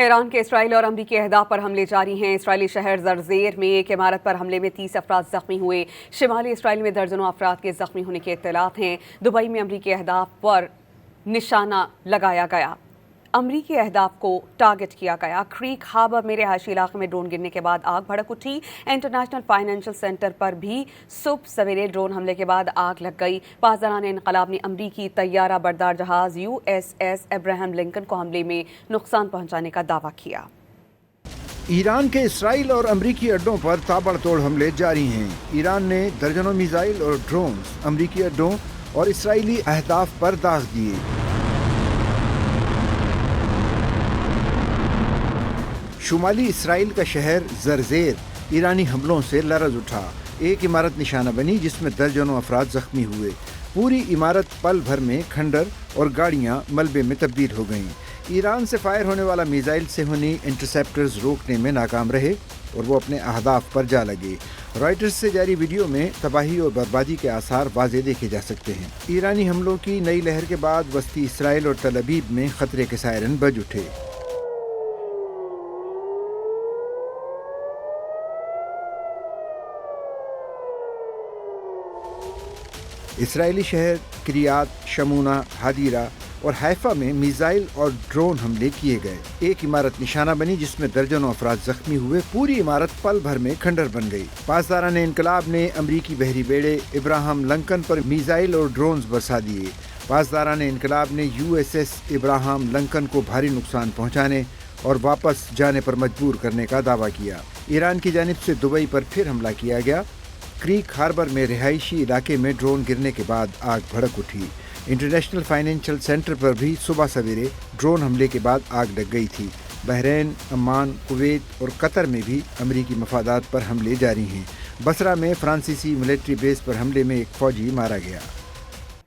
Iran के Israel और अमरीकी अहदाफ पर हमले जारी हैं। इसराइली शहर जरजेर में एक इमारत पर हमले में 30 अफराद जख्मी हुए। शिमाली इसराइल में दर्जनों अफराद के जख्मी होने के इत्तलात हैं। दुबई में अमरीकी अहदाफ पर निशाना लगाया गया, अमरीकी अहदाफ को टारगेट किया गया। क्रीक हार्बर में रिहायशी इलाके में ड्रोन गिरने के बाद आग भड़क उठी। इंटरनेशनल फाइनेंशियल सेंटर पर भी सुबह सवेरे ड्रोन हमले के बाद आग लग गई। पासदारान इनकलाब ने अमरीकी तैयारा बरदार जहाज USS अब्राहम लिंकन को हमले में नुकसान पहुंचाने का दावा किया। ईरान के इसराइल और अमरीकी अड्डों पर ताबड़तोड़ हमले जारी हैं। ईरान ने दर्जनों मिसाइल और ड्रोन अमरीकी अड्डों और इसराइली अहदाफ पर दाग दिए। शुमाली इसराइल का शहर जरजेर ईरानी हमलों से लरज़ उठा। एक इमारत निशाना बनी जिसमें दर्जनों अफराद जख्मी हुए। पूरी इमारत पल भर में खंडर और गाड़ियां मलबे में तब्दील हो गईं। ईरान से फायर होने वाला मिसाइल सेहोनी इंटरसेप्टर्स रोकने में नाकाम रहे और वो अपने अहदाफ पर जा लगे। रॉयटर्स से जारी वीडियो में तबाही और बर्बादी के आसार वाज़े देखे जा सकते हैं। ईरानी हमलों की नई लहर के बाद वस्ती इसराइल और तल अबीब में खतरे के सायरन बज उठे। इसराइली शहर किरियात शमूना, हादीरा और हैफा में मिसाइल और ड्रोन हमले किए गए। एक इमारत निशाना बनी जिसमें दर्जनों अफराद जख्मी हुए। पूरी इमारत पल भर में खंडर बन गई। पासदारान इनकलाब ने अमरीकी बहरी बेड़े इब्राहम लिंकन पर मिसाइल और ड्रोन बरसा दिए। पासदारान इनकलाब ने USS इब्राहम लिंकन को भारी नुकसान पहुँचाने और वापस जाने पर मजबूर करने का दावा किया। ईरान की जानिब से दुबई पर फिर हमला किया गया। क्रीक हार्बर में रिहायशी इलाके में ड्रोन गिरने के बाद आग भड़क उठी। इंटरनेशनल फाइनेंशियल सेंटर पर भी सुबह सवेरे ड्रोन हमले के बाद आग लग गई थी। बहरीन, अमान, कुवैत और कतर में भी अमरीकी मफादात पर हमले जारी हैं। बसरा में फ्रांसीसी मिलिट्री बेस पर हमले में एक फौजी मारा गया।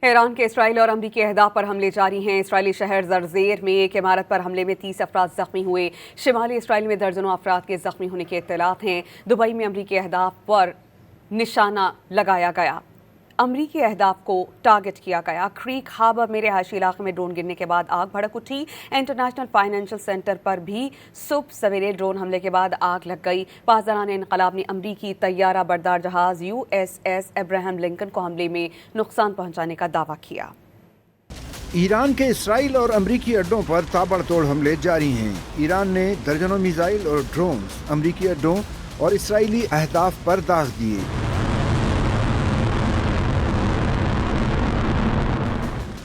ईरान के इसराइल और अमरीकी अहदाफ पर हमले जारी हैं। इसराइली शहर जरजेर में एक इमारत पर हमले में 30 अफराद जख्मी हुए। शिमाली इसराइल में दर्जनों अफराद के जख्मी होने के इत्तलात हैं। दुबई में अमरीकी अहदाफ पर निशाना लगाया गया, अमरीकी अहदाफ को टारगेट किया गया। क्रीक हार्बर में रिहायशी इलाके में ड्रोन गिरने के बाद आग भड़क उठी। इंटरनेशनल फाइनेंशियल सेंटर पर भी सुबह सवेरे ड्रोन हमले के बाद आग लग गई। पासदारान इनकलाब ने अमरीकी तैयारा बरदार जहाज USS अब्राहम लिंकन को हमले में नुकसान पहुंचाने का दावा किया। ईरान के इसराइल और अमरीकी अड्डों पर ताबड़तोड़ हमले जारी हैं। ईरान ने दर्जनों मिसाइल और ड्रोन अमरीकी अड्डों और इसराइली अहदाफ पर दाग दिए।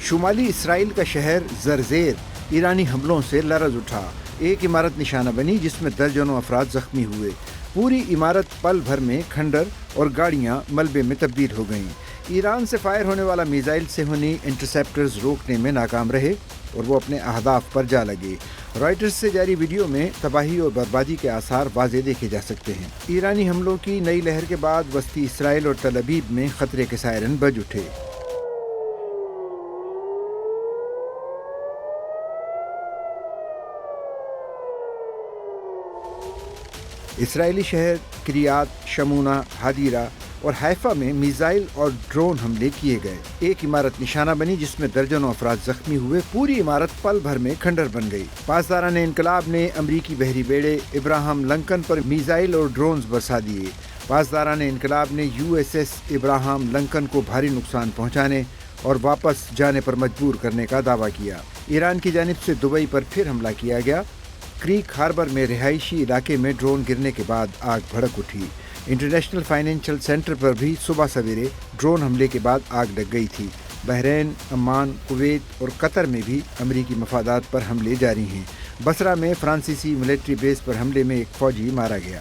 शुमाली इसराइल का शहर जरजेर ईरानी हमलों से लरज़ उठा। एक इमारत निशाना बनी जिसमें दर्जनों अफराद जख्मी हुए। पूरी इमारत पल भर में खंडर और गाड़ियां मलबे में तब्दील हो गईं। ईरान से फायर होने वाला मिसाइल सेहोनी इंटरसेप्टर्स रोकने में नाकाम रहे और वो अपने अहदाफ पर जा लगे। रॉयटर्स से जारी वीडियो में तबाही और बर्बादी के आसार वाज़े देखे जा सकते हैं। ईरानी हमलों की नई लहर के बाद वस्ती इसराइल और तल अबीब में खतरे के सायरन बज उठे। इसराइली शहर किरियात शमूना, हादीरा और हैफा में मिसाइल और ड्रोन हमले किए गए। एक इमारत निशाना बनी जिसमें दर्जनों अफराद जख्मी हुए। पूरी इमारत पल भर में खंडर बन गई। पासदारान इनकलाब ने अमरीकी बहरी बेड़े इब्राहम लिंकन पर मिसाइल और ड्रोन बरसा दिए। पासदारान इनकलाब ने USS इब्राहम लिंकन को भारी नुकसान पहुँचाने और वापस जाने पर मजबूर करने का दावा किया। ईरान की जानिब से दुबई पर फिर हमला किया गया। क्रीक हार्बर में रिहायशी इलाके में ड्रोन गिरने के बाद आग भड़क उठी। इंटरनेशनल फाइनेंशियल सेंटर पर भी सुबह सवेरे ड्रोन हमले के बाद आग लग गई थी। बहरीन, अमान, कुवैत और कतर में भी अमरीकी मफादात पर हमले जारी हैं। बसरा में फ्रांसीसी मिलिट्री बेस पर हमले में एक फौजी मारा गया।